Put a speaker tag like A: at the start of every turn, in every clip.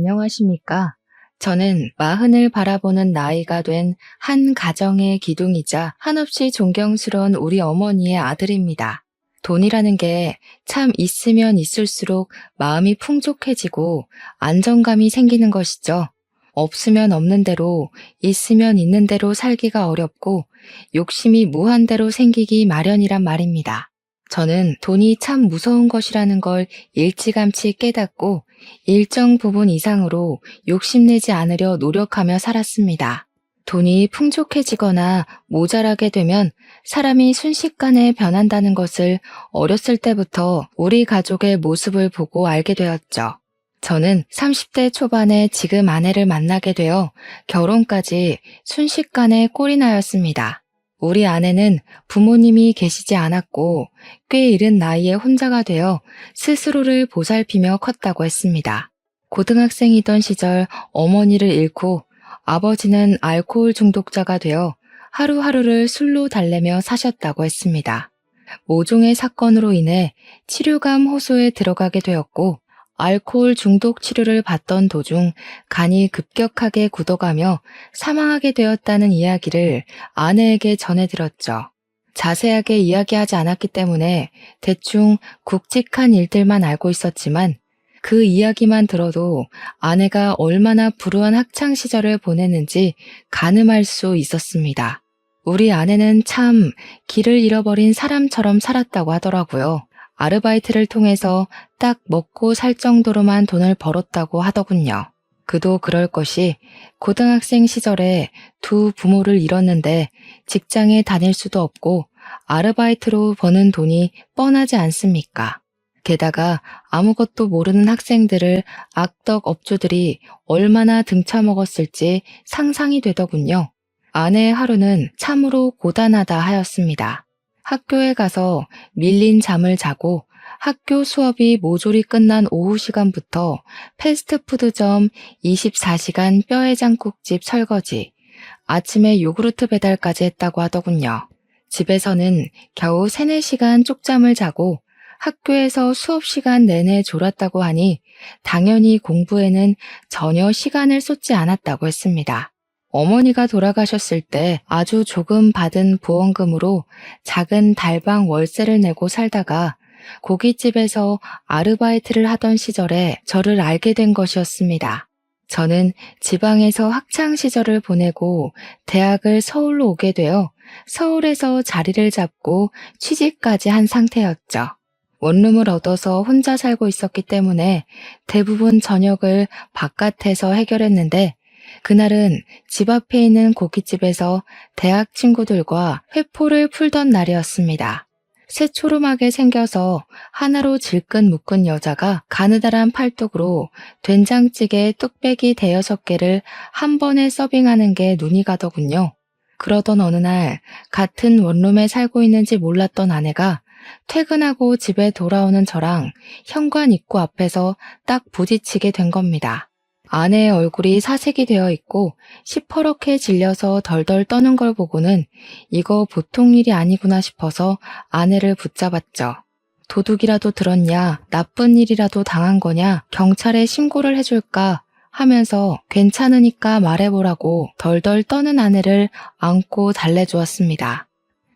A: 안녕하십니까. 저는 마흔을 바라보는 나이가 된 한 가정의 기둥이자 한없이 존경스러운 우리 어머니의 아들입니다. 돈이라는 게 참 있으면 있을수록 마음이 풍족해지고 안정감이 생기는 것이죠. 없으면 없는 대로, 있으면 있는 대로 살기가 어렵고 욕심이 무한대로 생기기 마련이란 말입니다. 저는 돈이 참 무서운 것이라는 걸 일찌감치 깨닫고 일정 부분 이상으로 욕심내지 않으려 노력하며 살았습니다. 돈이 풍족해지거나 모자라게 되면 사람이 순식간에 변한다는 것을 어렸을 때부터 우리 가족의 모습을 보고 알게 되었죠. 저는 30대 초반에 지금 아내를 만나게 되어 결혼까지 순식간에 꼴이 나였습니다. 우리 아내는 부모님이 계시지 않았고 꽤 이른 나이에 혼자가 되어 스스로를 보살피며 컸다고 했습니다. 고등학생이던 시절 어머니를 잃고 아버지는 알코올 중독자가 되어 하루하루를 술로 달래며 사셨다고 했습니다. 모종의 사건으로 인해 치료감 호소에 들어가게 되었고 알코올 중독 치료를 받던 도중 간이 급격하게 굳어가며 사망하게 되었다는 이야기를 아내에게 전해들었죠. 자세하게 이야기하지 않았기 때문에 대충 굵직한 일들만 알고 있었지만 그 이야기만 들어도 아내가 얼마나 불우한 학창 시절을 보냈는지 가늠할 수 있었습니다. 우리 아내는 참 길을 잃어버린 사람처럼 살았다고 하더라고요. 아르바이트를 통해서 딱 먹고 살 정도로만 돈을 벌었다고 하더군요. 그도 그럴 것이 고등학생 시절에 두 부모를 잃었는데 직장에 다닐 수도 없고 아르바이트로 버는 돈이 뻔하지 않습니까? 게다가 아무것도 모르는 학생들을 악덕 업주들이 얼마나 등쳐먹었을지 상상이 되더군요. 아내의 하루는 참으로 고단하다 하였습니다. 학교에 가서 밀린 잠을 자고 학교 수업이 모조리 끝난 오후 시간부터 패스트푸드점 24시간 뼈해장국집 설거지, 아침에 요구르트 배달까지 했다고 하더군요. 집에서는 겨우 3, 4시간 쪽잠을 자고 학교에서 수업 시간 내내 졸았다고 하니 당연히 공부에는 전혀 시간을 쏟지 않았다고 했습니다. 어머니가 돌아가셨을 때 아주 조금 받은 보험금으로 작은 달방 월세를 내고 살다가 고깃집에서 아르바이트를 하던 시절에 저를 알게 된 것이었습니다. 저는 지방에서 학창 시절을 보내고 대학을 서울로 오게 되어 서울에서 자리를 잡고 취직까지 한 상태였죠. 원룸을 얻어서 혼자 살고 있었기 때문에 대부분 저녁을 바깥에서 해결했는데 그날은 집 앞에 있는 고깃집에서 대학 친구들과 회포를 풀던 날이었습니다. 새초롬하게 생겨서 하나로 질끈 묶은 여자가 가느다란 팔뚝으로 된장찌개 뚝배기 5-6개를 한 번에 서빙하는 게 눈이 가더군요. 그러던 어느 날 같은 원룸에 살고 있는지 몰랐던 아내가 퇴근하고 집에 돌아오는 저랑 현관 입구 앞에서 딱 부딪히게 된 겁니다. 아내의 얼굴이 사색이 되어 있고 시퍼렇게 질려서 덜덜 떠는 걸 보고는 이거 보통 일이 아니구나 싶어서 아내를 붙잡았죠. 도둑이라도 들었냐, 나쁜 일이라도 당한 거냐, 경찰에 신고를 해줄까 하면서 괜찮으니까 말해보라고 덜덜 떠는 아내를 안고 달래주었습니다.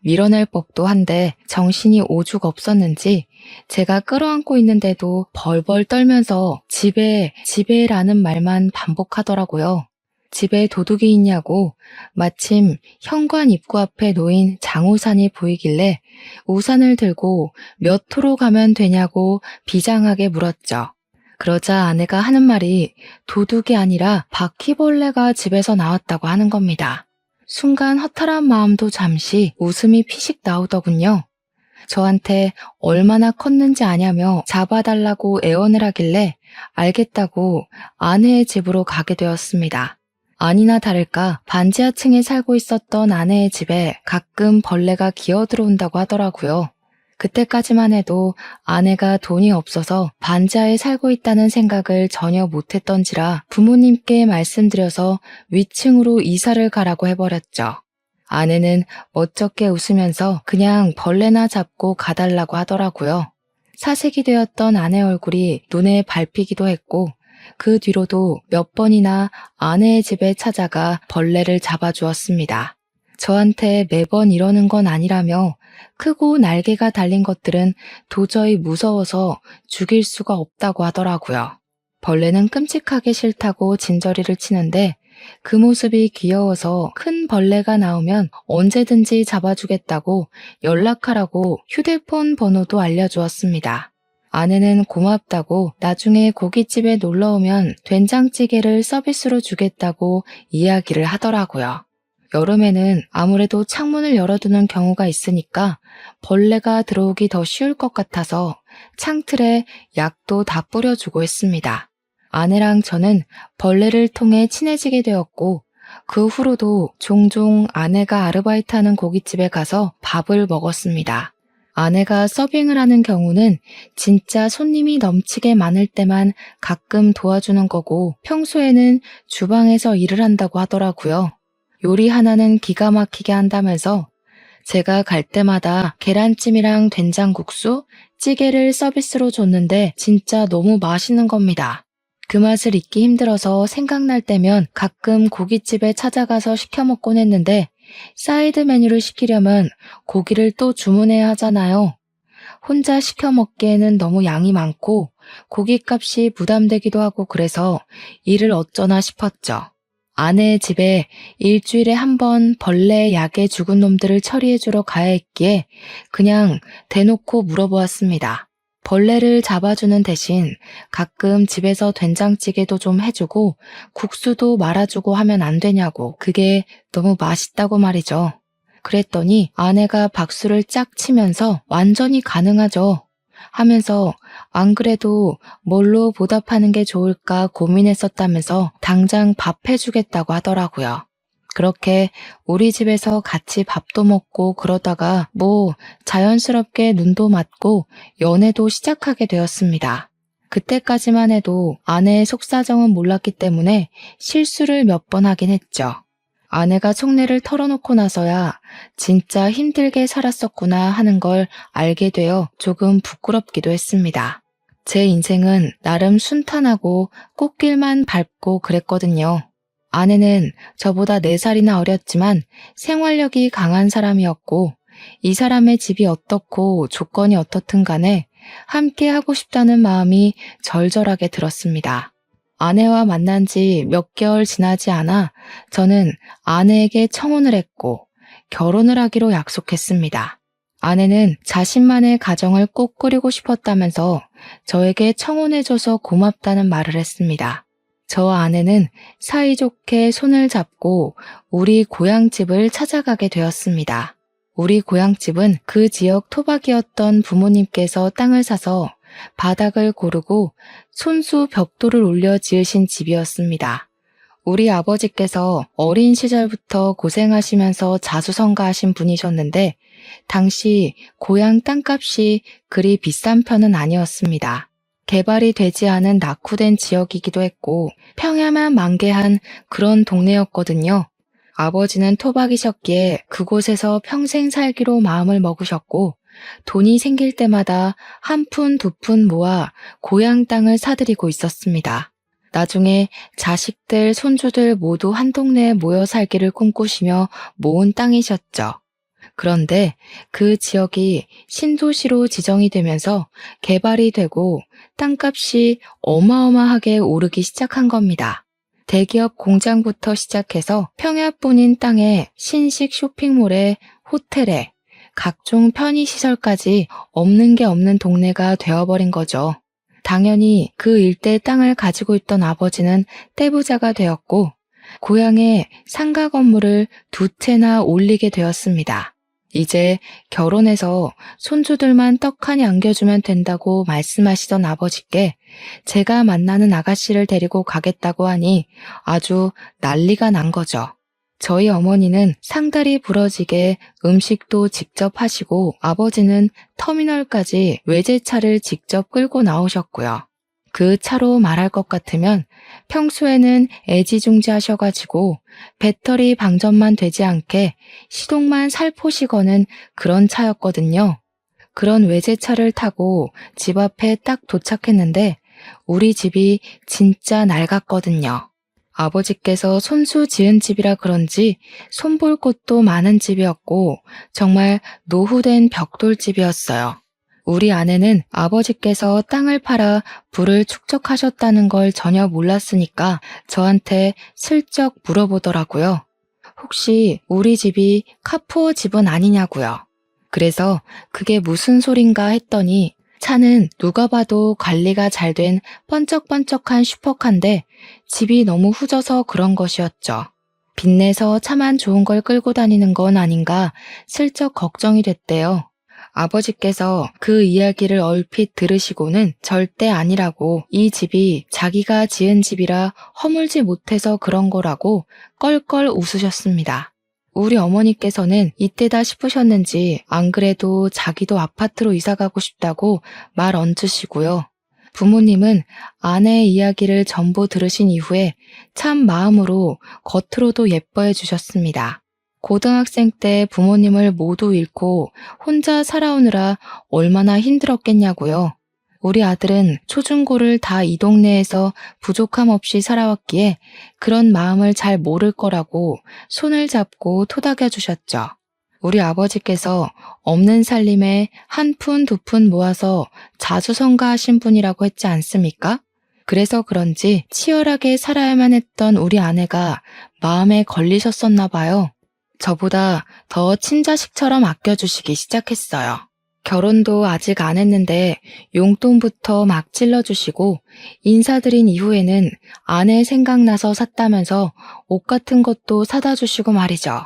A: 밀어낼 법도 한데 정신이 오죽 없었는지 제가 끌어안고 있는데도 벌벌 떨면서 집에라는 말만 반복하더라고요. 집에 도둑이 있냐고 마침 현관 입구 앞에 놓인 장우산이 보이길래 우산을 들고 몇 호로 가면 되냐고 비장하게 물었죠. 그러자 아내가 하는 말이 도둑이 아니라 바퀴벌레가 집에서 나왔다고 하는 겁니다. 순간 허탈한 마음도 잠시 웃음이 피식 나오더군요. 저한테 얼마나 컸는지 아냐며 잡아달라고 애원을 하길래 알겠다고 아내의 집으로 가게 되었습니다. 아니나 다를까 반지하층에 살고 있었던 아내의 집에 가끔 벌레가 기어들어온다고 하더라고요. 그때까지만 해도 아내가 돈이 없어서 반지하에 살고 있다는 생각을 전혀 못했던지라 부모님께 말씀드려서 위층으로 이사를 가라고 해버렸죠. 아내는 멋쩍게 웃으면서 그냥 벌레나 잡고 가달라고 하더라고요. 사색이 되었던 아내 얼굴이 눈에 밟히기도 했고 그 뒤로도 몇 번이나 아내의 집에 찾아가 벌레를 잡아주었습니다. 저한테 매번 이러는 건 아니라며 크고 날개가 달린 것들은 도저히 무서워서 죽일 수가 없다고 하더라고요. 벌레는 끔찍하게 싫다고 진저리를 치는데 그 모습이 귀여워서 큰 벌레가 나오면 언제든지 잡아주겠다고 연락하라고 휴대폰 번호도 알려주었습니다. 아내는 고맙다고 나중에 고깃집에 놀러 오면 된장찌개를 서비스로 주겠다고 이야기를 하더라고요. 여름에는 아무래도 창문을 열어두는 경우가 있으니까 벌레가 들어오기 더 쉬울 것 같아서 창틀에 약도 다 뿌려주고 했습니다. 아내랑 저는 벌레를 통해 친해지게 되었고 그 후로도 종종 아내가 아르바이트하는 고깃집에 가서 밥을 먹었습니다. 아내가 서빙을 하는 경우는 진짜 손님이 넘치게 많을 때만 가끔 도와주는 거고 평소에는 주방에서 일을 한다고 하더라고요. 요리 하나는 기가 막히게 한다면서 제가 갈 때마다 계란찜이랑 된장국수, 찌개를 서비스로 줬는데 진짜 너무 맛있는 겁니다. 그 맛을 잊기 힘들어서 생각날 때면 가끔 고깃집에 찾아가서 시켜 먹곤 했는데 사이드 메뉴를 시키려면 고기를 또 주문해야 하잖아요. 혼자 시켜 먹기에는 너무 양이 많고 고깃값이 부담되기도 하고 그래서 일을 어쩌나 싶었죠. 아내의 집에 일주일에 한 번 벌레 약에 죽은 놈들을 처리해주러 가야 했기에 그냥 대놓고 물어보았습니다. 벌레를 잡아주는 대신 가끔 집에서 된장찌개도 좀 해주고 국수도 말아주고 하면 안 되냐고. 그게 너무 맛있다고 말이죠. 그랬더니 아내가 박수를 짝 치면서 완전히 가능하죠 하면서 안 그래도 뭘로 보답하는 게 좋을까 고민했었다면서 당장 밥 해주겠다고 하더라고요. 그렇게 우리 집에서 같이 밥도 먹고 그러다가 자연스럽게 눈도 맞고 연애도 시작하게 되었습니다. 그때까지만 해도 아내의 속사정은 몰랐기 때문에 실수를 몇 번 하긴 했죠. 아내가 속내를 털어놓고 나서야 진짜 힘들게 살았었구나 하는 걸 알게 되어 조금 부끄럽기도 했습니다. 제 인생은 나름 순탄하고 꽃길만 밟고 그랬거든요. 아내는 저보다 4살이나 어렸지만 생활력이 강한 사람이었고 이 사람의 집이 어떻고 조건이 어떻든 간에 함께 하고 싶다는 마음이 절절하게 들었습니다. 아내와 만난 지 몇 개월 지나지 않아 저는 아내에게 청혼을 했고 결혼을 하기로 약속했습니다. 아내는 자신만의 가정을 꼭 꾸리고 싶었다면서 저에게 청혼해줘서 고맙다는 말을 했습니다. 저와 아내는 사이좋게 손을 잡고 우리 고향집을 찾아가게 되었습니다. 우리 고향집은 그 지역 토박이었던 부모님께서 땅을 사서 바닥을 고르고 손수 벽돌을 올려 지으신 집이었습니다. 우리 아버지께서 어린 시절부터 고생하시면서 자수성가하신 분이셨는데 당시 고향 땅값이 그리 비싼 편은 아니었습니다. 개발이 되지 않은 낙후된 지역이기도 했고 평야만 만개한 그런 동네였거든요. 아버지는 토박이셨기에 그곳에서 평생 살기로 마음을 먹으셨고 돈이 생길 때마다 한 푼, 두 푼 모아 고향 땅을 사들이고 있었습니다. 나중에 자식들, 손주들 모두 한 동네에 모여 살기를 꿈꾸시며 모은 땅이셨죠. 그런데 그 지역이 신도시로 지정이 되면서 개발이 되고 땅값이 어마어마하게 오르기 시작한 겁니다. 대기업 공장부터 시작해서 평야뿐인 땅에 신식 쇼핑몰에 호텔에 각종 편의시설까지 없는 게 없는 동네가 되어버린 거죠. 당연히 그 일대 땅을 가지고 있던 아버지는 떼부자가 되었고 고향에 상가 건물을 2채나 올리게 되었습니다. 이제 결혼해서 손주들만 떡하니 안겨주면 된다고 말씀하시던 아버지께 제가 만나는 아가씨를 데리고 가겠다고 하니 아주 난리가 난 거죠. 저희 어머니는 상다리 부러지게 음식도 직접 하시고 아버지는 터미널까지 외제차를 직접 끌고 나오셨고요. 그 차로 말할 것 같으면 평소에는 애지중지 하셔가지고 배터리 방전만 되지 않게 시동만 살포시 거는 그런 차였거든요. 그런 외제차를 타고 집 앞에 딱 도착했는데 우리 집이 진짜 낡았거든요. 아버지께서 손수 지은 집이라 그런지 손볼 곳도 많은 집이었고 정말 노후된 벽돌집이었어요. 우리 아내는 아버지께서 땅을 팔아 부를 축적하셨다는 걸 전혀 몰랐으니까 저한테 슬쩍 물어보더라고요. 혹시 우리 집이 카푸어 집은 아니냐고요. 그래서 그게 무슨 소린가 했더니 차는 누가 봐도 관리가 잘 된 번쩍번쩍한 슈퍼카인데 집이 너무 후져서 그런 것이었죠. 빚내서 차만 좋은 걸 끌고 다니는 건 아닌가 슬쩍 걱정이 됐대요. 아버지께서 그 이야기를 얼핏 들으시고는 절대 아니라고 이 집이 자기가 지은 집이라 허물지 못해서 그런 거라고 껄껄 웃으셨습니다. 우리 어머니께서는 이때다 싶으셨는지 안 그래도 자기도 아파트로 이사 가고 싶다고 말 얹으시고요. 부모님은 아내의 이야기를 전부 들으신 이후에 참 마음으로 겉으로도 예뻐해 주셨습니다. 고등학생 때 부모님을 모두 잃고 혼자 살아오느라 얼마나 힘들었겠냐고요. 우리 아들은 초중고를 다 이 동네에서 부족함 없이 살아왔기에 그런 마음을 잘 모를 거라고 손을 잡고 토닥여 주셨죠. 우리 아버지께서 없는 살림에 한 푼 두 푼 모아서 자수성가하신 분이라고 했지 않습니까? 그래서 그런지 치열하게 살아야만 했던 우리 아내가 마음에 걸리셨었나 봐요. 저보다 더 친자식처럼 아껴주시기 시작했어요. 결혼도 아직 안 했는데 용돈부터 막 찔러주시고 인사드린 이후에는 아내 생각나서 샀다면서 옷 같은 것도 사다 주시고 말이죠.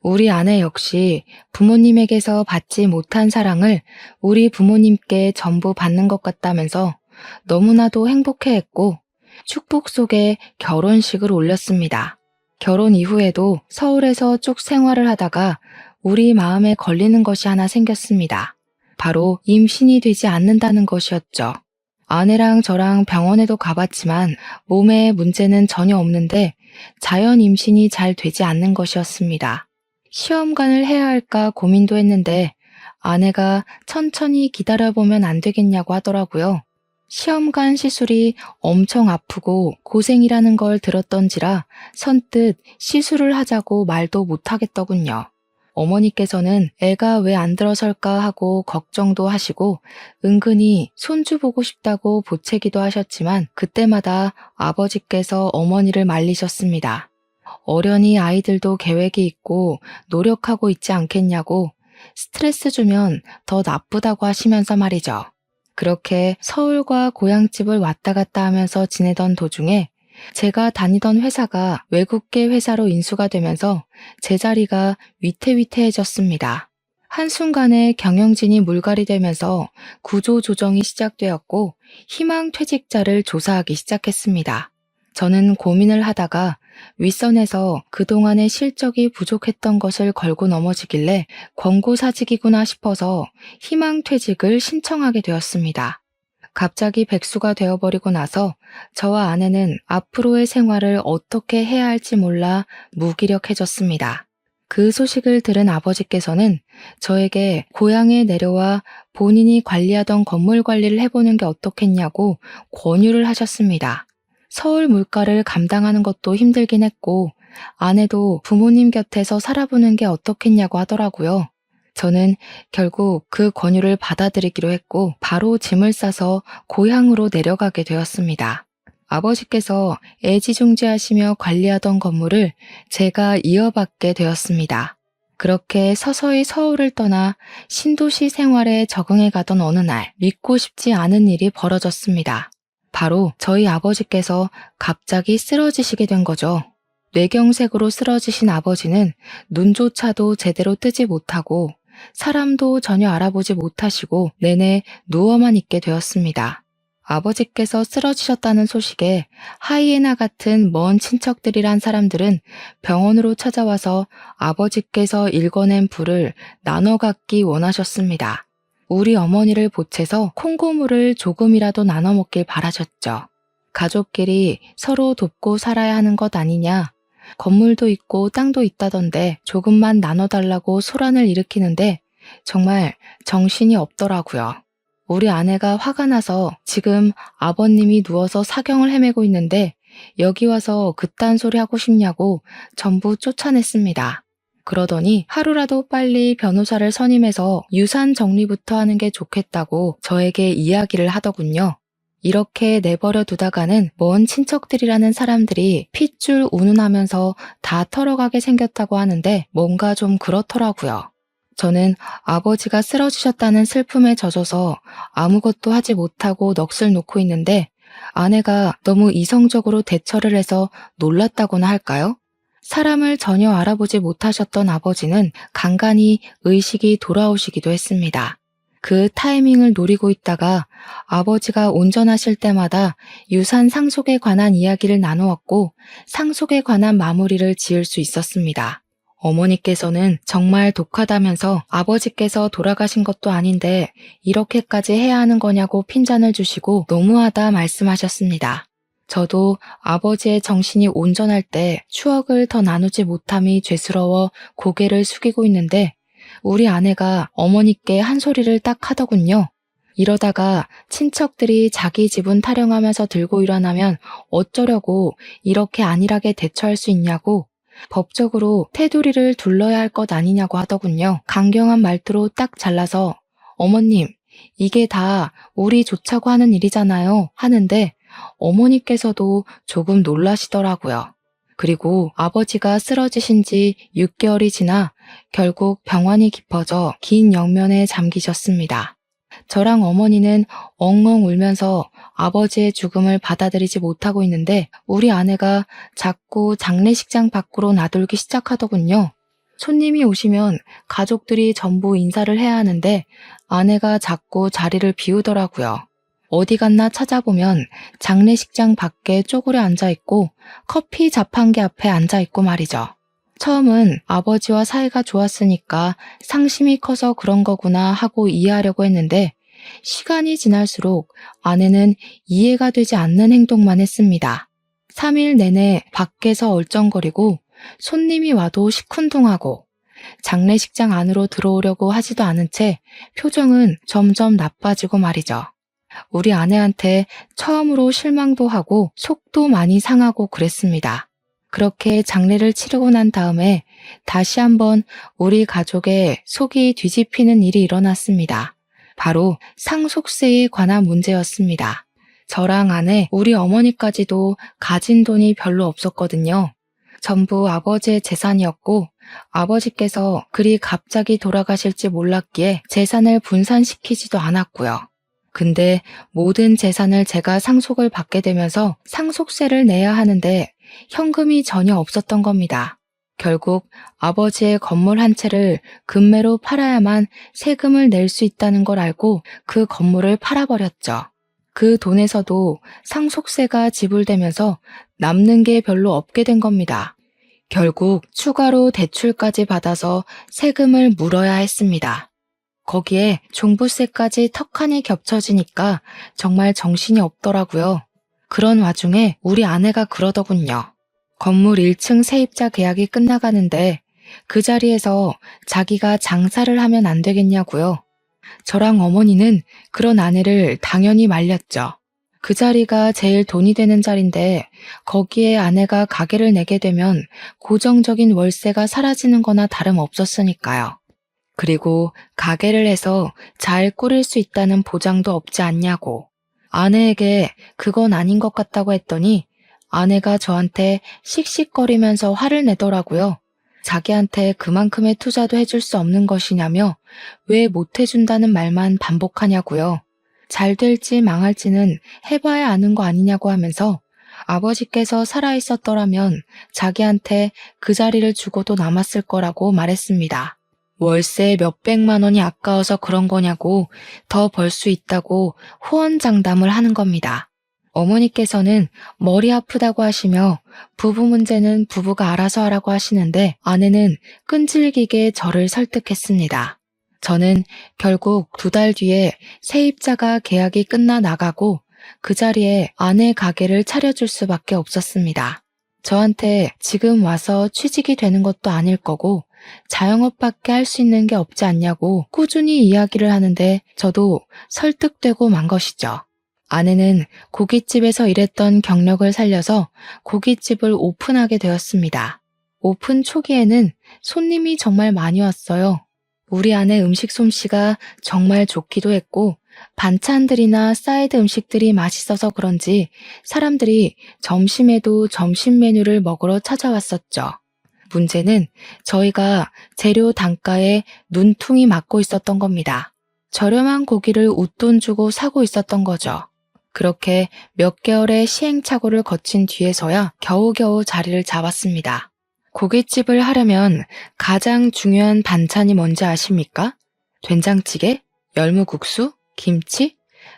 A: 우리 아내 역시 부모님에게서 받지 못한 사랑을 우리 부모님께 전부 받는 것 같다면서 너무나도 행복해했고 축복 속에 결혼식을 올렸습니다. 결혼 이후에도 서울에서 쭉 생활을 하다가 우리 마음에 걸리는 것이 하나 생겼습니다. 바로 임신이 되지 않는다는 것이었죠. 아내랑 저랑 병원에도 가봤지만 몸에 문제는 전혀 없는데 자연 임신이 잘 되지 않는 것이었습니다. 시험관을 해야 할까 고민도 했는데 아내가 천천히 기다려보면 안 되겠냐고 하더라고요. 시험관 시술이 엄청 아프고 고생이라는 걸 들었던지라 선뜻 시술을 하자고 말도 못하겠더군요. 어머니께서는 애가 왜 안 들어설까 하고 걱정도 하시고 은근히 손주 보고 싶다고 보채기도 하셨지만 그때마다 아버지께서 어머니를 말리셨습니다. 어련히 아이들도 계획이 있고 노력하고 있지 않겠냐고 스트레스 주면 더 나쁘다고 하시면서 말이죠. 그렇게 서울과 고향집을 왔다 갔다 하면서 지내던 도중에 제가 다니던 회사가 외국계 회사로 인수가 되면서 제 자리가 위태위태해졌습니다. 한순간에 경영진이 물갈이 되면서 구조조정이 시작되었고 희망퇴직자를 조사하기 시작했습니다. 저는 고민을 하다가 윗선에서 그동안의 실적이 부족했던 것을 걸고 넘어지길래 권고사직이구나 싶어서 희망퇴직을 신청하게 되었습니다. 갑자기 백수가 되어버리고 나서 저와 아내는 앞으로의 생활을 어떻게 해야 할지 몰라 무기력해졌습니다. 그 소식을 들은 아버지께서는 저에게 고향에 내려와 본인이 관리하던 건물 관리를 해보는 게 어떻겠냐고 권유를 하셨습니다. 서울 물가를 감당하는 것도 힘들긴 했고 아내도 부모님 곁에서 살아보는 게 어떻겠냐고 하더라고요. 저는 결국 그 권유를 받아들이기로 했고 바로 짐을 싸서 고향으로 내려가게 되었습니다. 아버지께서 애지중지하시며 관리하던 건물을 제가 이어받게 되었습니다. 그렇게 서서히 서울을 떠나 신도시 생활에 적응해 가던 어느 날 믿고 싶지 않은 일이 벌어졌습니다. 바로 저희 아버지께서 갑자기 쓰러지시게 된 거죠. 뇌경색으로 쓰러지신 아버지는 눈조차도 제대로 뜨지 못하고 사람도 전혀 알아보지 못하시고 내내 누워만 있게 되었습니다. 아버지께서 쓰러지셨다는 소식에 하이에나 같은 먼 친척들이란 사람들은 병원으로 찾아와서 아버지께서 일궈낸 불을 나눠 갖기 원하셨습니다. 우리 어머니를 보채서 콩고물을 조금이라도 나눠 먹길 바라셨죠. 가족끼리 서로 돕고 살아야 하는 것 아니냐. 건물도 있고 땅도 있다던데 조금만 나눠달라고 소란을 일으키는데 정말 정신이 없더라고요. 우리 아내가 화가 나서 지금 아버님이 누워서 사경을 헤매고 있는데 여기 와서 그딴 소리 하고 싶냐고 전부 쫓아냈습니다. 그러더니 하루라도 빨리 변호사를 선임해서 유산 정리부터 하는 게 좋겠다고 저에게 이야기를 하더군요. 이렇게 내버려 두다가는 먼 친척들이라는 사람들이 핏줄 운운하면서 다 털어가게 생겼다고 하는데 뭔가 좀 그렇더라고요. 저는 아버지가 쓰러지셨다는 슬픔에 젖어서 아무것도 하지 못하고 넋을 놓고 있는데 아내가 너무 이성적으로 대처를 해서 놀랐다고나 할까요? 사람을 전혀 알아보지 못하셨던 아버지는 간간히 의식이 돌아오시기도 했습니다. 그 타이밍을 노리고 있다가 아버지가 온전하실 때마다 유산 상속에 관한 이야기를 나누었고 상속에 관한 마무리를 지을 수 있었습니다. 어머니께서는 정말 독하다면서 아버지께서 돌아가신 것도 아닌데 이렇게까지 해야 하는 거냐고 핀잔을 주시고 너무하다 말씀하셨습니다. 저도 아버지의 정신이 온전할 때 추억을 더 나누지 못함이 죄스러워 고개를 숙이고 있는데 우리 아내가 어머니께 한 소리를 딱 하더군요. 이러다가 친척들이 자기 지분 타령하면서 들고 일어나면 어쩌려고 이렇게 안일하게 대처할 수 있냐고 법적으로 테두리를 둘러야 할 것 아니냐고 하더군요. 강경한 말투로 딱 잘라서 어머님, 이게 다 우리 좋자고 하는 일이잖아요 하는데 어머니께서도 조금 놀라시더라고요. 그리고 아버지가 쓰러지신 지 6개월이 지나 결국 병환이 깊어져 긴 영면에 잠기셨습니다. 저랑 어머니는 엉엉 울면서 아버지의 죽음을 받아들이지 못하고 있는데 우리 아내가 자꾸 장례식장 밖으로 나돌기 시작하더군요. 손님이 오시면 가족들이 전부 인사를 해야 하는데 아내가 자꾸 자리를 비우더라고요. 어디 갔나 찾아보면 장례식장 밖에 쪼그려 앉아있고 커피 자판기 앞에 앉아있고 말이죠. 처음은 아버지와 사이가 좋았으니까 상심이 커서 그런 거구나 하고 이해하려고 했는데 시간이 지날수록 아내는 이해가 되지 않는 행동만 했습니다. 3일 내내 밖에서 얼쩡거리고 손님이 와도 시큰둥하고 장례식장 안으로 들어오려고 하지도 않은 채 표정은 점점 나빠지고 말이죠. 우리 아내한테 처음으로 실망도 하고 속도 많이 상하고 그랬습니다. 그렇게 장례를 치르고 난 다음에 다시 한번 우리 가족의 속이 뒤집히는 일이 일어났습니다. 바로 상속세에 관한 문제였습니다. 저랑 아내, 우리 어머니까지도 가진 돈이 별로 없었거든요. 전부 아버지의 재산이었고 아버지께서 그리 갑자기 돌아가실지 몰랐기에 재산을 분산시키지도 않았고요. 근데 모든 재산을 제가 상속을 받게 되면서 상속세를 내야 하는데 현금이 전혀 없었던 겁니다. 결국 아버지의 건물 한 채를 금매로 팔아야만 세금을 낼 수 있다는 걸 알고 그 건물을 팔아버렸죠. 그 돈에서도 상속세가 지불되면서 남는 게 별로 없게 된 겁니다. 결국 추가로 대출까지 받아서 세금을 물어야 했습니다. 거기에 종부세까지 턱하니 겹쳐지니까 정말 정신이 없더라고요. 그런 와중에 우리 아내가 그러더군요. 건물 1층 세입자 계약이 끝나가는데 그 자리에서 자기가 장사를 하면 안 되겠냐고요. 저랑 어머니는 그런 아내를 당연히 말렸죠. 그 자리가 제일 돈이 되는 자리인데 거기에 아내가 가게를 내게 되면 고정적인 월세가 사라지는 거나 다름없었으니까요. 그리고 가게를 해서 잘 꾸릴 수 있다는 보장도 없지 않냐고. 아내에게 그건 아닌 것 같다고 했더니 아내가 저한테 씩씩거리면서 화를 내더라고요. 자기한테 그만큼의 투자도 해줄 수 없는 것이냐며 왜 못 해준다는 말만 반복하냐고요. 잘 될지 망할지는 해봐야 아는 거 아니냐고 하면서 아버지께서 살아있었더라면 자기한테 그 자리를 주고도 남았을 거라고 말했습니다. 월세 몇백만 원이 아까워서 그런 거냐고 더 벌 수 있다고 호언장담을 하는 겁니다. 어머니께서는 머리 아프다고 하시며 부부 문제는 부부가 알아서 하라고 하시는데 아내는 끈질기게 저를 설득했습니다. 저는 결국 2달 뒤에 세입자가 계약이 끝나 나가고 그 자리에 아내 가게를 차려줄 수밖에 없었습니다. 저한테 지금 와서 취직이 되는 것도 아닐 거고 자영업밖에 할 수 있는 게 없지 않냐고 꾸준히 이야기를 하는데 저도 설득되고 만 것이죠. 아내는 고깃집에서 일했던 경력을 살려서 고깃집을 오픈하게 되었습니다. 오픈 초기에는 손님이 정말 많이 왔어요. 우리 아내 음식 솜씨가 정말 좋기도 했고 반찬들이나 사이드 음식들이 맛있어서 그런지 사람들이 점심에도 점심 메뉴를 먹으러 찾아왔었죠. 문제는 저희가 재료 단가에 눈퉁이 맞고 있었던 겁니다. 저렴한 고기를 웃돈 주고 사고 있었던 거죠. 그렇게 몇 개월의 시행착오를 거친 뒤에서야 겨우겨우 자리를 잡았습니다. 고깃집을 하려면 가장 중요한 반찬이 뭔지 아십니까? 된장찌개? 열무국수? 김치?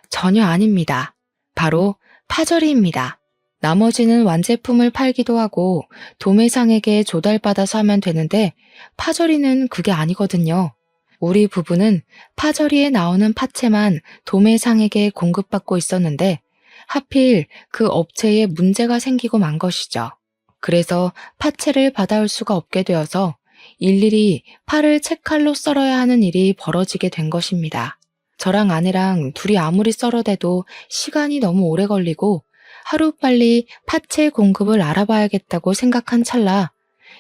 A: 전혀 아닙니다. 바로 파절이입니다. 나머지는 완제품을 팔기도 하고 도매상에게 조달받아서 하면 되는데 파절이는 그게 아니거든요. 우리 부부는 파절이에 나오는 파채만 도매상에게 공급받고 있었는데 하필 그 업체에 문제가 생기고 만 것이죠. 그래서 파채를 받아올 수가 없게 되어서 일일이 파를 채칼로 썰어야 하는 일이 벌어지게 된 것입니다. 저랑 아내랑 둘이 아무리 썰어대도 시간이 너무 오래 걸리고 하루빨리 파채 공급을 알아봐야겠다고 생각한 찰나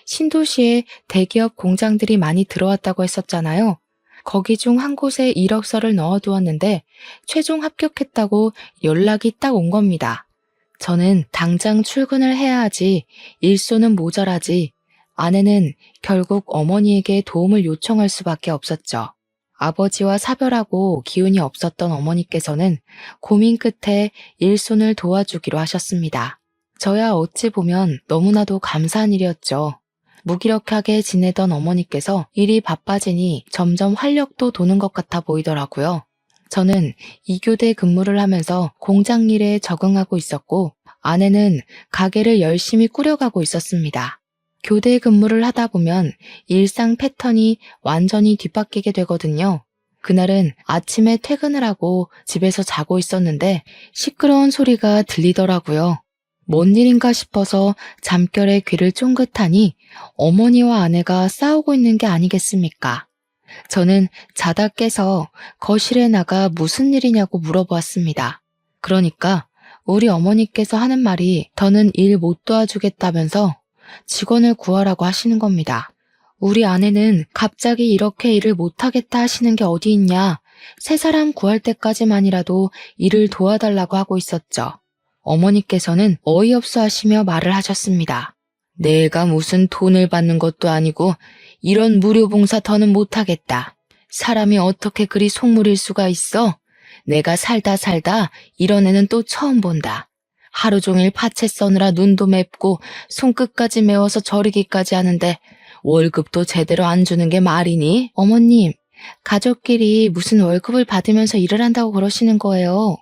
A: 신도시에 대기업 공장들이 많이 들어왔다고 했었잖아요. 거기 중 한 곳에 이력서를 넣어두었는데 최종 합격했다고 연락이 딱 온 겁니다. 저는 당장 출근을 해야 하지 일손은 모자라지 아내는 결국 어머니에게 도움을 요청할 수밖에 없었죠. 아버지와 사별하고 기운이 없었던 어머니께서는 고민 끝에 일손을 도와주기로 하셨습니다. 저야 어찌 보면 너무나도 감사한 일이었죠. 무기력하게 지내던 어머니께서 일이 바빠지니 점점 활력도 도는 것 같아 보이더라고요. 저는 2교대 근무를 하면서 공장 일에 적응하고 있었고 아내는 가게를 열심히 꾸려가고 있었습니다. 교대 근무를 하다 보면 일상 패턴이 완전히 뒤바뀌게 되거든요. 그날은 아침에 퇴근을 하고 집에서 자고 있었는데 시끄러운 소리가 들리더라고요. 뭔 일인가 싶어서 잠결에 귀를 쫑긋하니 어머니와 아내가 싸우고 있는 게 아니겠습니까? 저는 자다 깨서 거실에 나가 무슨 일이냐고 물어보았습니다. 그러니까 우리 어머니께서 하는 말이 더는 일 못 도와주겠다면서 직원을 구하라고 하시는 겁니다. 우리 아내는 갑자기 이렇게 일을 못하겠다 하시는 게 어디 있냐, 새 사람 구할 때까지만이라도 일을 도와달라고 하고 있었죠. 어머니께서는 어이없어 하시며 말을 하셨습니다. 내가 무슨 돈을 받는 것도 아니고 이런 무료 봉사 더는 못하겠다. 사람이 어떻게 그리 속물일 수가 있어? 내가 살다 이런 애는 또 처음 본다. 하루 종일 파채 써느라 눈도 맵고 손끝까지 매워서 저리기까지 하는데 월급도 제대로 안 주는 게 말이니? 어머님, 가족끼리 무슨 월급을 받으면서 일을 한다고 그러시는 거예요.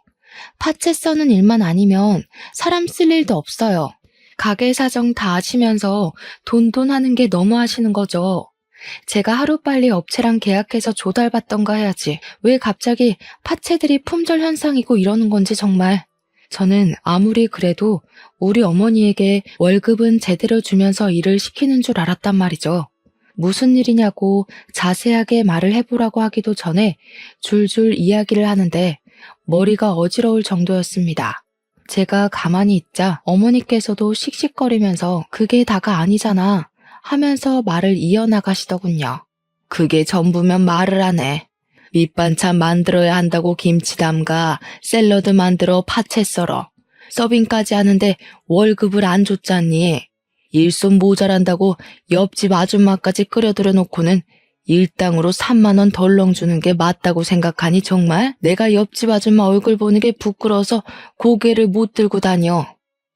A: 파채 써는 일만 아니면 사람 쓸 일도 없어요. 가게 사정 다 아시면서 돈 하는 게 너무 하시는 거죠. 제가 하루빨리 업체랑 계약해서 조달받던가 해야지. 왜 갑자기 파채들이 품절 현상이고 이러는 건지 정말. 저는 아무리 그래도 우리 어머니에게 월급은 제대로 주면서 일을 시키는 줄 알았단 말이죠. 무슨 일이냐고 자세하게 말을 해보라고 하기도 전에 줄줄 이야기를 하는데 머리가 어지러울 정도였습니다. 제가 가만히 있자 어머니께서도 씩씩거리면서 그게 다가 아니잖아 하면서 말을 이어나가시더군요. 그게 전부면 말을 하네. 밑반찬 만들어야 한다고 김치 담가, 샐러드 만들어 파채 썰어. 서빙까지 하는데 월급을 안 줬잖니. 일손 모자란다고 옆집 아줌마까지 끌어들여 놓고는 일당으로 3만 원 덜렁 주는 게 맞다고 생각하니 정말? 내가 옆집 아줌마 얼굴 보는 게 부끄러워서 고개를 못 들고 다녀.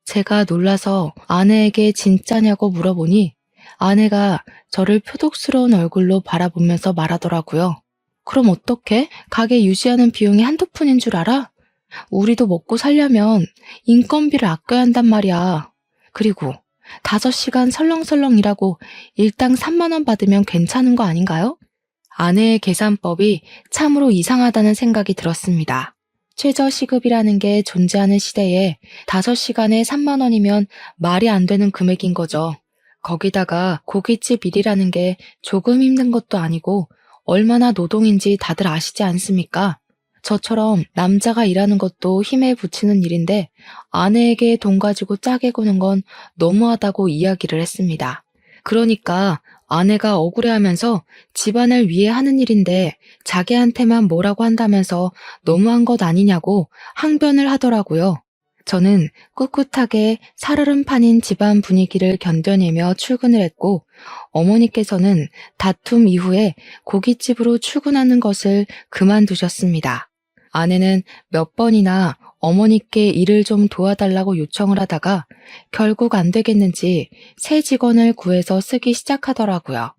A: 제가 놀라서 아내에게 진짜냐고 물어보니 아내가 저를 표독스러운 얼굴로 바라보면서 말하더라고요. 그럼 어떡해? 가게 유지하는 비용이 한두 푼인 줄 알아? 우리도 먹고 살려면 인건비를 아껴야 한단 말이야. 그리고 5시간 설렁설렁 일하고 일당 3만 원 받으면 괜찮은 거 아닌가요? 아내의 계산법이 참으로 이상하다는 생각이 들었습니다. 최저시급이라는 게 존재하는 시대에 5시간에 3만 원이면 말이 안 되는 금액인 거죠. 거기다가 고깃집 일이라는 게 조금 힘든 것도 아니고 얼마나 노동인지 다들 아시지 않습니까? 저처럼 남자가 일하는 것도 힘에 부치는 일인데 아내에게 돈 가지고 짜게 구는 건 너무하다고 이야기를 했습니다. 그러니까 아내가 억울해하면서 집안을 위해 하는 일인데 자기한테만 뭐라고 한다면서 너무한 것 아니냐고 항변을 하더라고요. 저는 꿋꿋하게 살얼음판인 집안 분위기를 견뎌내며 출근을 했고 어머니께서는 다툼 이후에 고깃집으로 출근하는 것을 그만두셨습니다. 아내는 몇 번이나 어머니께 일을 좀 도와달라고 요청을 하다가 결국 안 되겠는지 새 직원을 구해서 쓰기 시작하더라고요.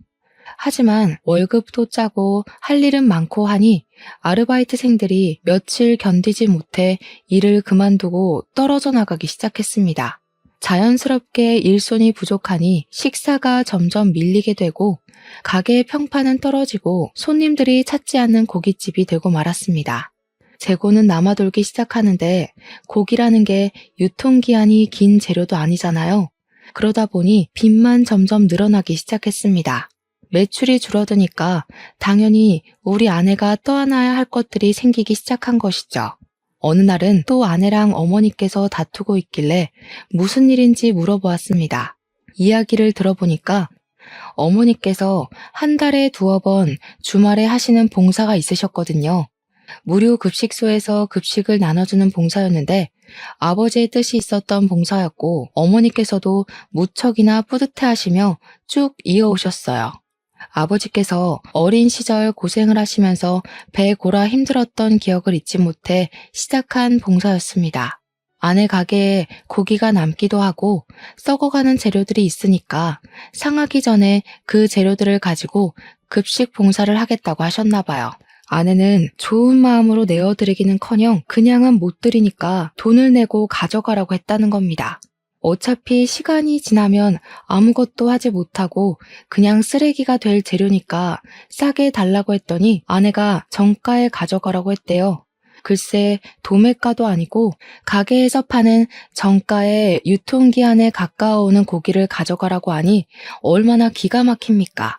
A: 하지만 월급도 짜고 할 일은 많고 하니 아르바이트생들이 며칠 견디지 못해 일을 그만두고 떨어져 나가기 시작했습니다. 자연스럽게 일손이 부족하니 식사가 점점 밀리게 되고 가게의 평판은 떨어지고 손님들이 찾지 않는 고깃집이 되고 말았습니다. 재고는 남아돌기 시작하는데 고기라는 게 유통기한이 긴 재료도 아니잖아요. 그러다 보니 빚만 점점 늘어나기 시작했습니다. 매출이 줄어드니까 당연히 우리 아내가 떠안아야 할 것들이 생기기 시작한 것이죠. 어느 날은 또 아내랑 어머니께서 다투고 있길래 무슨 일인지 물어보았습니다. 이야기를 들어보니까 어머니께서 한 달에 2번 주말에 하시는 봉사가 있으셨거든요. 무료 급식소에서 급식을 나눠주는 봉사였는데 아버지의 뜻이 있었던 봉사였고 어머니께서도 무척이나 뿌듯해하시며 쭉 이어오셨어요. 아버지께서 어린 시절 고생을 하시면서 배 골아 힘들었던 기억을 잊지 못해 시작한 봉사였습니다. 아내 가게에 고기가 남기도 하고 썩어가는 재료들이 있으니까 상하기 전에 그 재료들을 가지고 급식 봉사를 하겠다고 하셨나 봐요. 아내는 좋은 마음으로 내어드리기는커녕 그냥은 못 드리니까 돈을 내고 가져가라고 했다는 겁니다. 어차피 시간이 지나면 아무것도 하지 못하고 그냥 쓰레기가 될 재료니까 싸게 달라고 했더니 아내가 정가에 가져가라고 했대요. 글쎄 도매가도 아니고 가게에서 파는 정가의 유통기한에 가까워오는 고기를 가져가라고 하니 얼마나 기가 막힙니까?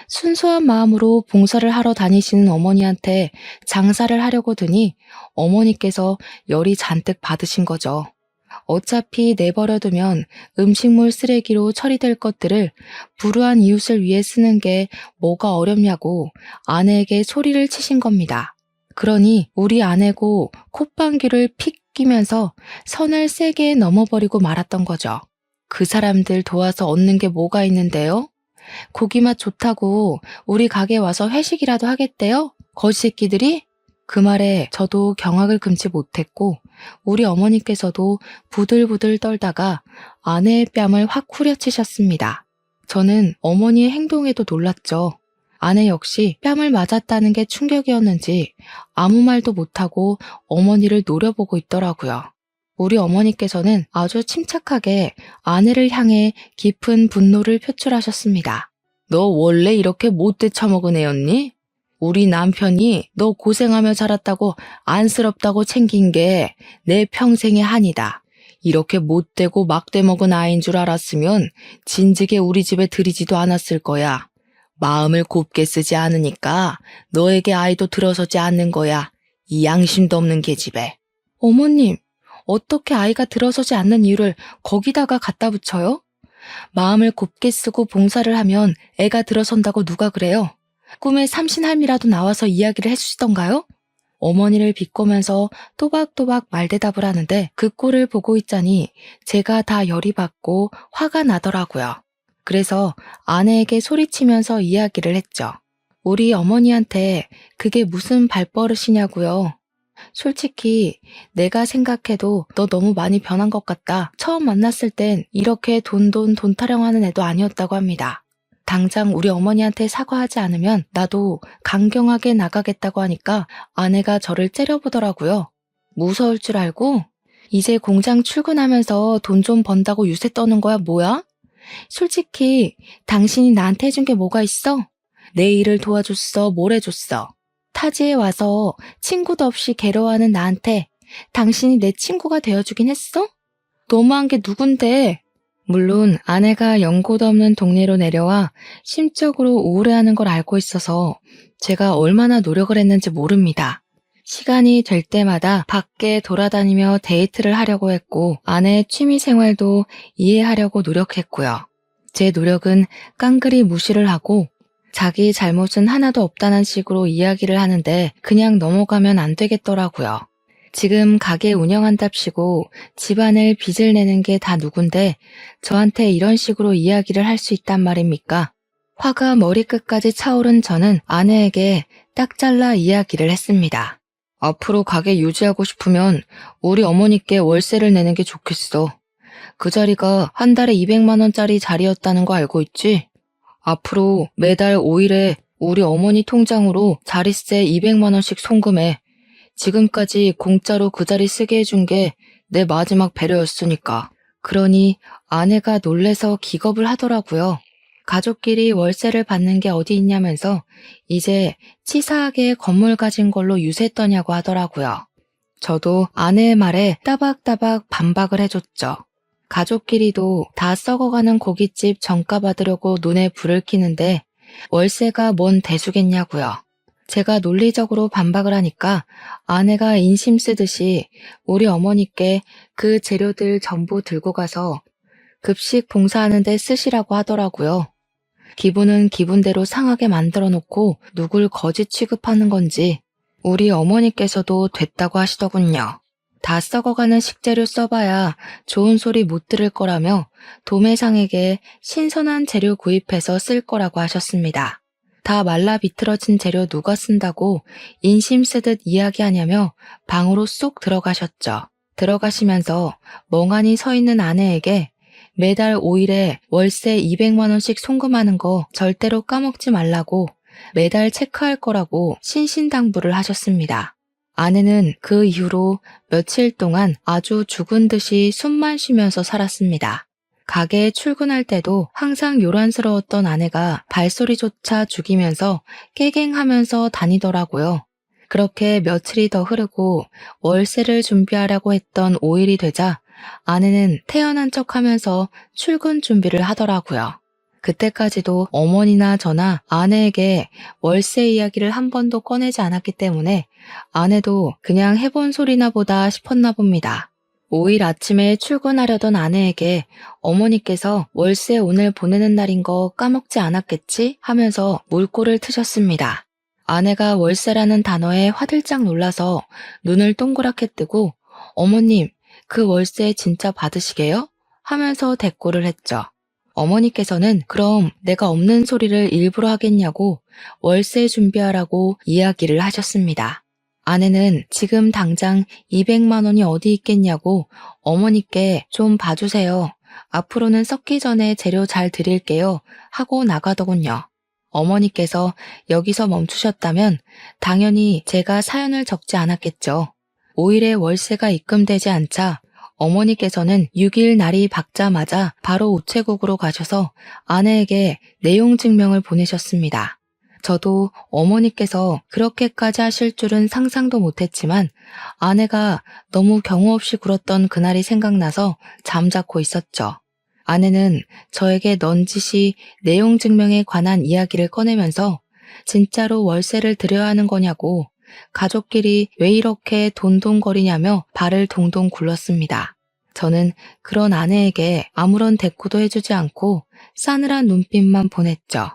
A: 순수한 마음으로 봉사를 하러 다니시는 어머니한테 장사를 하려고 드니 어머니께서 열이 잔뜩 받으신 거죠. 어차피 내버려두면 음식물 쓰레기로 처리될 것들을 불우한 이웃을 위해 쓰는 게 뭐가 어렵냐고 아내에게 소리를 치신 겁니다. 그러니 우리 아내고 콧방귀를 픽 끼면서 선을 세게 넘어버리고 말았던 거죠. 그 사람들 도와서 얻는 게 뭐가 있는데요? 고기 맛 좋다고 우리 가게 와서 회식이라도 하겠대요? 거지새끼들이? 그 말에 저도 경악을 금치 못했고 우리 어머니께서도 부들부들 떨다가 아내의 뺨을 확 후려치셨습니다. 저는 어머니의 행동에도 놀랐죠. 아내 역시 뺨을 맞았다는 게 충격이었는지 아무 말도 못하고 어머니를 노려보고 있더라고요. 우리 어머니께서는 아주 침착하게 아내를 향해 깊은 분노를 표출하셨습니다. 너 원래 이렇게 못돼 처먹은 애였니? 우리 남편이 너 고생하며 자랐다고 안쓰럽다고 챙긴 게 내 평생의 한이다. 이렇게 못되고 막대 먹은 아이인 줄 알았으면 진즉에 우리 집에 들이지도 않았을 거야. 마음을 곱게 쓰지 않으니까 너에게 아이도 들어서지 않는 거야. 이 양심도 없는 계집애. 어머님, 어떻게 아이가 들어서지 않는 이유를 거기다가 갖다 붙여요? 마음을 곱게 쓰고 봉사를 하면 애가 들어선다고 누가 그래요? 꿈에 삼신할미라도 나와서 이야기를 해주시던가요? 어머니를 비꼬면서 또박또박 말대답을 하는데 그 꼴을 보고 있자니 제가 다 열이 받고 화가 나더라고요. 그래서 아내에게 소리치면서 이야기를 했죠. 우리 어머니한테 그게 무슨 발버릇이냐고요. 솔직히 내가 생각해도 너 너무 많이 변한 것 같다. 처음 만났을 땐 이렇게 돈 타령하는 애도 아니었다고 합니다. 당장 우리 어머니한테 사과하지 않으면 나도 강경하게 나가겠다고 하니까 아내가 저를 째려보더라고요. 무서울 줄 알고? 이제 공장 출근하면서 돈 좀 번다고 유세 떠는 거야 뭐야? 솔직히 당신이 나한테 해준 게 뭐가 있어? 내 일을 도와줬어, 뭘 해줬어? 타지에 와서 친구도 없이 괴로워하는 나한테 당신이 내 친구가 되어주긴 했어? 너무한 게 누군데? 물론 아내가 연고도 없는 동네로 내려와 심적으로 우울해하는 걸 알고 있어서 제가 얼마나 노력을 했는지 모릅니다. 시간이 될 때마다 밖에 돌아다니며 데이트를 하려고 했고 아내의 취미 생활도 이해하려고 노력했고요. 제 노력은 깡그리 무시를 하고 자기 잘못은 하나도 없다는 식으로 이야기를 하는데 그냥 넘어가면 안 되겠더라고요. 지금 가게 운영한답시고 집안을 빚을 내는 게 다 누군데 저한테 이런 식으로 이야기를 할 수 있단 말입니까? 화가 머리끝까지 차오른 저는 아내에게 딱 잘라 이야기를 했습니다. 앞으로 가게 유지하고 싶으면 우리 어머니께 월세를 내는 게 좋겠어. 그 자리가 한 달에 200만 원짜리 자리였다는 거 알고 있지? 앞으로 매달 5일에 우리 어머니 통장으로 자릿세 200만 원씩 송금해. 지금까지 공짜로 그 자리 쓰게 해준 게 내 마지막 배려였으니까. 그러니 아내가 놀래서 기겁을 하더라고요. 가족끼리 월세를 받는 게 어디 있냐면서 이제 치사하게 건물 가진 걸로 유세 떠냐고 하더라고요. 저도 아내의 말에 따박따박 반박을 해줬죠. 가족끼리도 다 썩어가는 고깃집 정가 받으려고 눈에 불을 켜는데 월세가 뭔 대수겠냐고요. 제가 논리적으로 반박을 하니까 아내가 인심 쓰듯이 우리 어머니께 그 재료들 전부 들고 가서 급식 봉사하는 데 쓰시라고 하더라고요. 기분은 기분대로 상하게 만들어 놓고 누굴 거짓 취급하는 건지 우리 어머니께서도 됐다고 하시더군요. 다 썩어가는 식재료 써봐야 좋은 소리 못 들을 거라며 도매상에게 신선한 재료 구입해서 쓸 거라고 하셨습니다. 다 말라 비틀어진 재료 누가 쓴다고 인심 쓰듯 이야기하냐며 방으로 쏙 들어가셨죠. 들어가시면서 멍하니 서 있는 아내에게 매달 5일에 월세 200만 원씩 송금하는 거 절대로 까먹지 말라고 매달 체크할 거라고 신신당부를 하셨습니다. 아내는 그 이후로 며칠 동안 아주 죽은 듯이 숨만 쉬면서 살았습니다. 가게에 출근할 때도 항상 요란스러웠던 아내가 발소리조차 죽이면서 깨갱하면서 다니더라고요. 그렇게 며칠이 더 흐르고 월세를 준비하려고 했던 5일이 되자 아내는 태어난 척하면서 출근 준비를 하더라고요. 그때까지도 어머니나 저나 아내에게 월세 이야기를 한 번도 꺼내지 않았기 때문에 아내도 그냥 해본 소리나 보다 싶었나 봅니다. 5일 아침에 출근하려던 아내에게 어머니께서 월세 오늘 보내는 날인 거 까먹지 않았겠지? 하면서 물꼬를 트셨습니다. 아내가 월세라는 단어에 화들짝 놀라서 눈을 동그랗게 뜨고 어머님, 그 월세 진짜 받으시게요? 하면서 대꾸를 했죠. 어머니께서는 그럼 내가 없는 소리를 일부러 하겠냐고 월세 준비하라고 이야기를 하셨습니다. 아내는 지금 당장 200만 원이 어디 있겠냐고 어머니께 좀 봐주세요. 앞으로는 썩기 전에 재료 잘 드릴게요. 하고 나가더군요. 어머니께서 여기서 멈추셨다면 당연히 제가 사연을 적지 않았겠죠. 5일에 월세가 입금되지 않자 어머니께서는 6일 날이 밝자마자 바로 우체국으로 가셔서 아내에게 내용 증명을 보내셨습니다. 저도 어머니께서 그렇게까지 하실 줄은 상상도 못했지만 아내가 너무 경우 없이 굴었던 그날이 생각나서 잠자코 있었죠. 아내는 저에게 넌지시 내용 증명에 관한 이야기를 꺼내면서 진짜로 월세를 드려야 하는 거냐고 가족끼리 왜 이렇게 돈돈거리냐며 발을 동동 굴렀습니다. 저는 그런 아내에게 아무런 대꾸도 해주지 않고 싸늘한 눈빛만 보냈죠.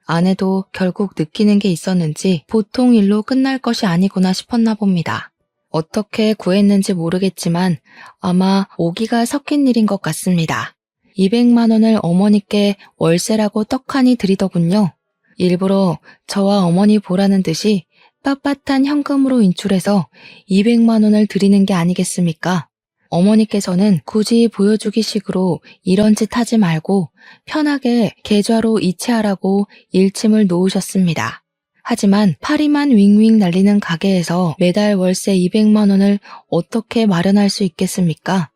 A: 아내도 결국 느끼는 게 있었는지 보통 일로 끝날 것이 아니구나 싶었나 봅니다. 어떻게 구했는지 모르겠지만 아마 오기가 섞인 일인 것 같습니다. 200만 원을 어머니께 월세라고 떡하니 드리더군요. 일부러 저와 어머니 보라는 듯이 빳빳한 현금으로 인출해서 200만 원을 드리는 게 아니겠습니까? 어머니께서는 굳이 보여주기 식으로 이런 짓 하지 말고 편하게 계좌로 이체하라고 일침을 놓으셨습니다. 하지만 파리만 윙윙 날리는 가게에서 매달 월세 200만 원을 어떻게 마련할 수 있겠습니까?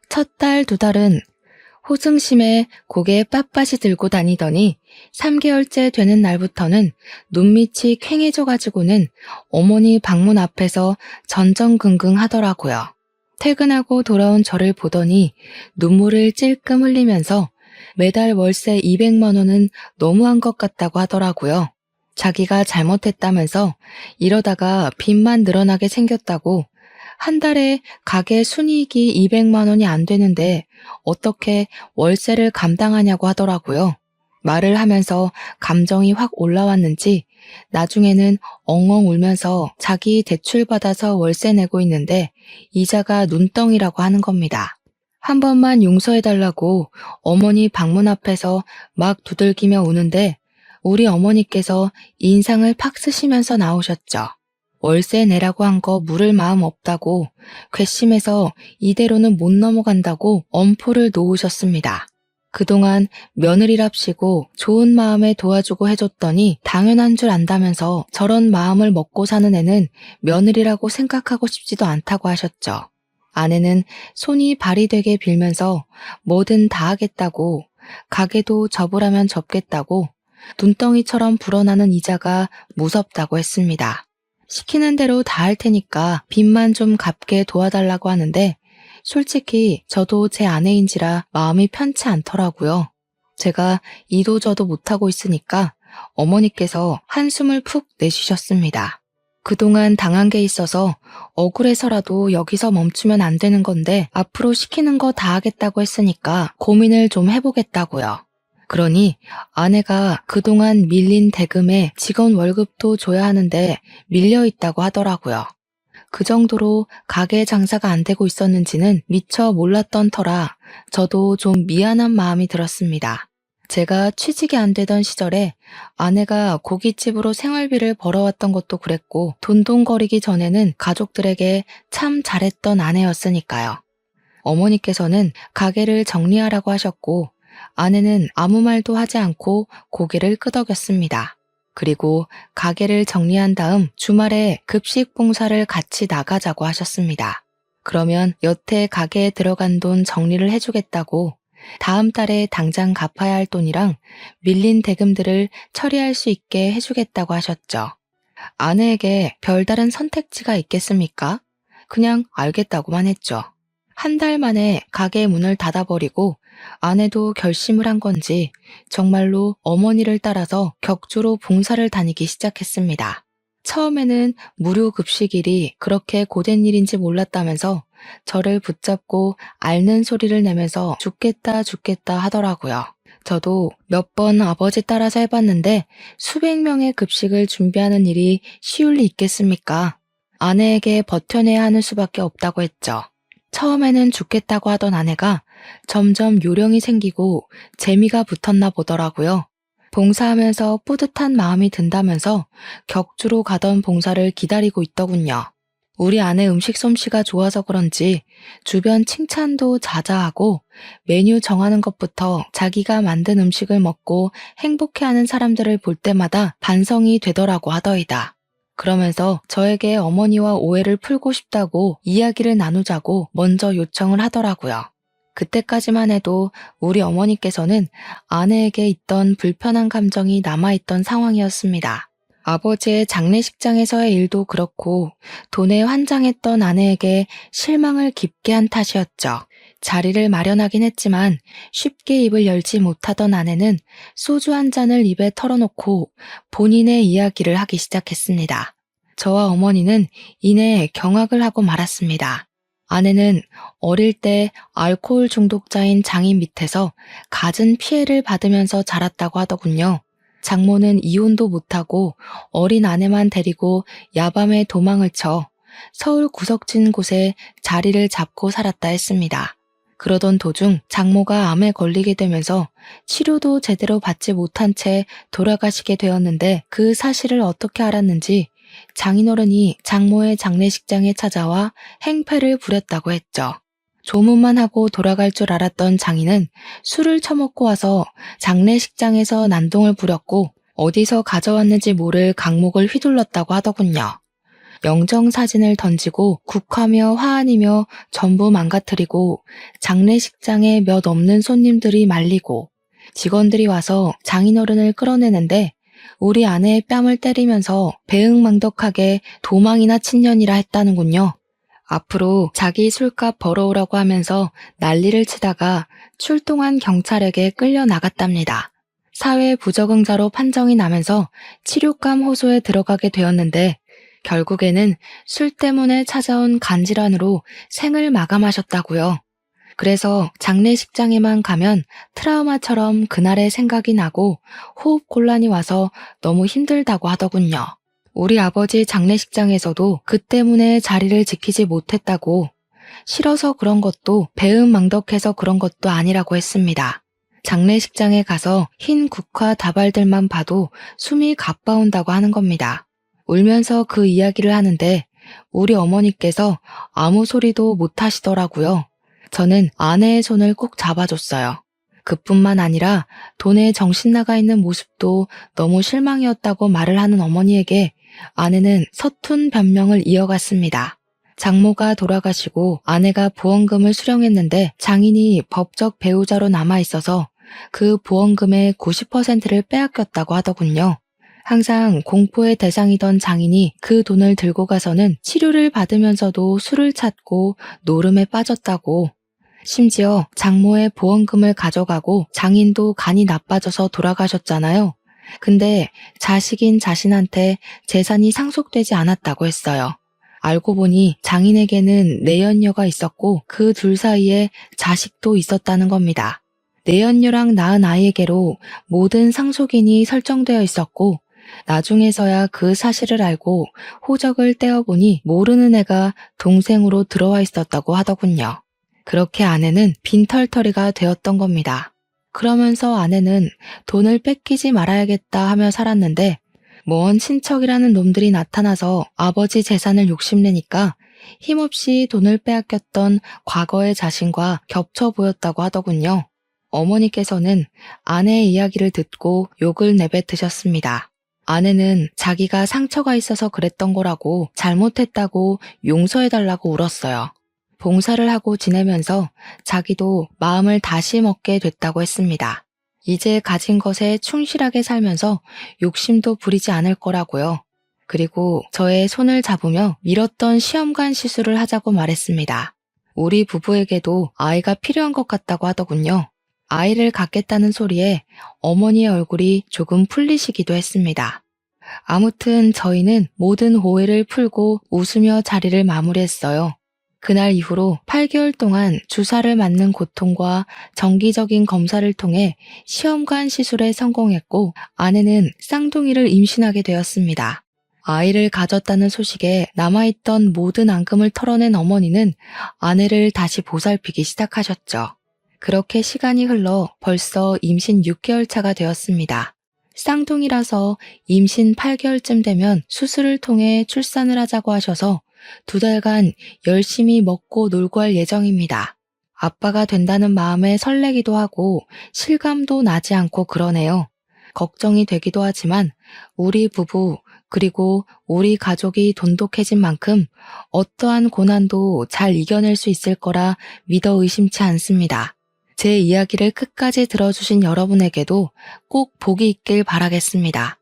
A: 첫 달, 두 달은 호승심에 고개 빳빳이 들고 다니더니 3개월째 되는 날부터는 눈밑이 퀭해져가지고는 어머니 방문 앞에서 전전긍긍 하더라고요. 퇴근하고 돌아온 저를 보더니 눈물을 찔끔 흘리면서 매달 월세 200만 원은 너무한 것 같다고 하더라고요. 자기가 잘못했다면서 이러다가 빚만 늘어나게 생겼다고 한 달에 가게 순이익이 200만 원이 안 되는데 어떻게 월세를 감당하냐고 하더라고요. 말을 하면서 감정이 확 올라왔는지 나중에는 엉엉 울면서 자기 대출 받아서 월세 내고 있는데 이자가 눈덩이라고 하는 겁니다. 한 번만 용서해달라고 어머니 방문 앞에서 막 두들기며 우는데 우리 어머니께서 인상을 팍 쓰시면서 나오셨죠. 월세 내라고 한 거 물을 마음 없다고 괘씸해서 이대로는 못 넘어간다고 엄포를 놓으셨습니다. 그동안 며느리랍시고 좋은 마음에 도와주고 해줬더니 당연한 줄 안다면서 저런 마음을 먹고 사는 애는 며느리라고 생각하고 싶지도 않다고 하셨죠. 아내는 손이 발이 되게 빌면서 뭐든 다 하겠다고 가게도 접으라면 접겠다고 눈덩이처럼 불어나는 이자가 무섭다고 했습니다. 시키는 대로 다 할 테니까 빚만 좀 갚게 도와달라고 하는데 솔직히 저도 제 아내인지라 마음이 편치 않더라고요. 제가 이도저도 못하고 있으니까 어머니께서 한숨을 푹 내쉬셨습니다. 그동안 당한 게 있어서 억울해서라도 여기서 멈추면 안 되는 건데 앞으로 시키는 거 다 하겠다고 했으니까 고민을 좀 해보겠다고요. 그러니 아내가 그동안 밀린 대금에 직원 월급도 줘야 하는데 밀려 있다고 하더라고요. 그 정도로 가게 장사가 안 되고 있었는지는 미처 몰랐던 터라 저도 좀 미안한 마음이 들었습니다. 제가 취직이 안 되던 시절에 아내가 고깃집으로 생활비를 벌어왔던 것도 그랬고 돈돈거리기 전에는 가족들에게 참 잘했던 아내였으니까요. 어머니께서는 가게를 정리하라고 하셨고 아내는 아무 말도 하지 않고 고개를 끄덕였습니다. 그리고 가게를 정리한 다음 주말에 급식 봉사를 같이 나가자고 하셨습니다. 그러면 여태 가게에 들어간 돈 정리를 해주겠다고 다음 달에 당장 갚아야 할 돈이랑 밀린 대금들을 처리할 수 있게 해주겠다고 하셨죠. 아내에게 별다른 선택지가 있겠습니까? 그냥 알겠다고만 했죠. 한 달 만에 가게 문을 닫아버리고 아내도 결심을 한 건지 정말로 어머니를 따라서 격주로 봉사를 다니기 시작했습니다. 처음에는 무료 급식일이 그렇게 고된 일인지 몰랐다면서 저를 붙잡고 앓는 소리를 내면서 죽겠다 죽겠다 하더라고요. 저도 몇 번 아버지 따라서 해봤는데 수백 명의 급식을 준비하는 일이 쉬울 리 있겠습니까? 아내에게 버텨내야 하는 수밖에 없다고 했죠. 처음에는 죽겠다고 하던 아내가 점점 요령이 생기고 재미가 붙었나 보더라고요. 봉사하면서 뿌듯한 마음이 든다면서 격주로 가던 봉사를 기다리고 있더군요. 우리 아내 음식 솜씨가 좋아서 그런지 주변 칭찬도 자자하고 메뉴 정하는 것부터 자기가 만든 음식을 먹고 행복해하는 사람들을 볼 때마다 반성이 되더라고 하더이다. 그러면서 저에게 어머니와 오해를 풀고 싶다고 이야기를 나누자고 먼저 요청을 하더라고요. 그때까지만 해도 우리 어머니께서는 아내에게 있던 불편한 감정이 남아있던 상황이었습니다. 아버지의 장례식장에서의 일도 그렇고 돈에 환장했던 아내에게 실망을 깊게 한 탓이었죠. 자리를 마련하긴 했지만 쉽게 입을 열지 못하던 아내는 소주 한 잔을 입에 털어놓고 본인의 이야기를 하기 시작했습니다. 저와 어머니는 이내 경악을 하고 말았습니다. 아내는 어릴 때 알코올 중독자인 장인 밑에서 갖은 피해를 받으면서 자랐다고 하더군요. 장모는 이혼도 못하고 어린 아내만 데리고 야밤에 도망을 쳐 서울 구석진 곳에 자리를 잡고 살았다 했습니다. 그러던 도중 장모가 암에 걸리게 되면서 치료도 제대로 받지 못한 채 돌아가시게 되었는데 그 사실을 어떻게 알았는지 장인어른이 장모의 장례식장에 찾아와 행패를 부렸다고 했죠. 조문만 하고 돌아갈 줄 알았던 장인은 술을 처먹고 와서 장례식장에서 난동을 부렸고 어디서 가져왔는지 모를 강목을 휘둘렀다고 하더군요. 영정사진을 던지고 국화며 화환이며 전부 망가뜨리고 장례식장에 몇 없는 손님들이 말리고 직원들이 와서 장인어른을 끌어내는데 우리 아내의 뺨을 때리면서 배응망덕하게 도망이나 친년이라 했다는군요. 앞으로 자기 술값 벌어오라고 하면서 난리를 치다가 출동한 경찰에게 끌려 나갔답니다. 사회 부적응자로 판정이 나면서 치료감 호소에 들어가게 되었는데 결국에는 술 때문에 찾아온 간질환으로 생을 마감하셨다고요. 그래서 장례식장에만 가면 트라우마처럼 그날의 생각이 나고 호흡 곤란이 와서 너무 힘들다고 하더군요. 우리 아버지 장례식장에서도 그 때문에 자리를 지키지 못했다고, 싫어서 그런 것도 배은망덕해서 그런 것도 아니라고 했습니다. 장례식장에 가서 흰 국화 다발들만 봐도 숨이 가빠온다고 하는 겁니다. 울면서 그 이야기를 하는데 우리 어머니께서 아무 소리도 못 하시더라고요. 저는 아내의 손을 꼭 잡아줬어요. 그뿐만 아니라 돈에 정신 나가 있는 모습도 너무 실망이었다고 말을 하는 어머니에게 아내는 서툰 변명을 이어갔습니다. 장모가 돌아가시고 아내가 보험금을 수령했는데 장인이 법적 배우자로 남아있어서 그 보험금의 90%를 빼앗겼다고 하더군요. 항상 공포의 대상이던 장인이 그 돈을 들고 가서는 치료를 받으면서도 술을 찾고 노름에 빠졌다고, 심지어 장모의 보험금을 가져가고 장인도 간이 나빠져서 돌아가셨잖아요. 근데 자식인 자신한테 재산이 상속되지 않았다고 했어요. 알고 보니 장인에게는 내연녀가 있었고 그 둘 사이에 자식도 있었다는 겁니다. 내연녀랑 낳은 아이에게로 모든 상속인이 설정되어 있었고 나중에서야 그 사실을 알고 호적을 떼어보니 모르는 애가 동생으로 들어와 있었다고 하더군요. 그렇게 아내는 빈털터리가 되었던 겁니다. 그러면서 아내는 돈을 뺏기지 말아야겠다 하며 살았는데 먼 친척이라는 놈들이 나타나서 아버지 재산을 욕심내니까 힘없이 돈을 빼앗겼던 과거의 자신과 겹쳐 보였다고 하더군요. 어머니께서는 아내의 이야기를 듣고 욕을 내뱉으셨습니다. 아내는 자기가 상처가 있어서 그랬던 거라고, 잘못했다고 용서해달라고 울었어요. 봉사를 하고 지내면서 자기도 마음을 다시 먹게 됐다고 했습니다. 이제 가진 것에 충실하게 살면서 욕심도 부리지 않을 거라고요. 그리고 저의 손을 잡으며 미뤘던 시험관 시술을 하자고 말했습니다. 우리 부부에게도 아이가 필요한 것 같다고 하더군요. 아이를 갖겠다는 소리에 어머니의 얼굴이 조금 풀리시기도 했습니다. 아무튼 저희는 모든 오해를 풀고 웃으며 자리를 마무리했어요. 그날 이후로 8개월 동안 주사를 맞는 고통과 정기적인 검사를 통해 시험관 시술에 성공했고 아내는 쌍둥이를 임신하게 되었습니다. 아이를 가졌다는 소식에 남아있던 모든 앙금을 털어낸 어머니는 아내를 다시 보살피기 시작하셨죠. 그렇게 시간이 흘러 벌써 임신 6개월 차가 되었습니다. 쌍둥이라서 임신 8개월쯤 되면 수술을 통해 출산을 하자고 하셔서 2달간 열심히 먹고 놀고 할 예정입니다. 아빠가 된다는 마음에 설레기도 하고 실감도 나지 않고 그러네요. 걱정이 되기도 하지만 우리 부부 그리고 우리 가족이 돈독해진 만큼 어떠한 고난도 잘 이겨낼 수 있을 거라 믿어 의심치 않습니다. 제 이야기를 끝까지 들어주신 여러분에게도 꼭 복이 있길 바라겠습니다.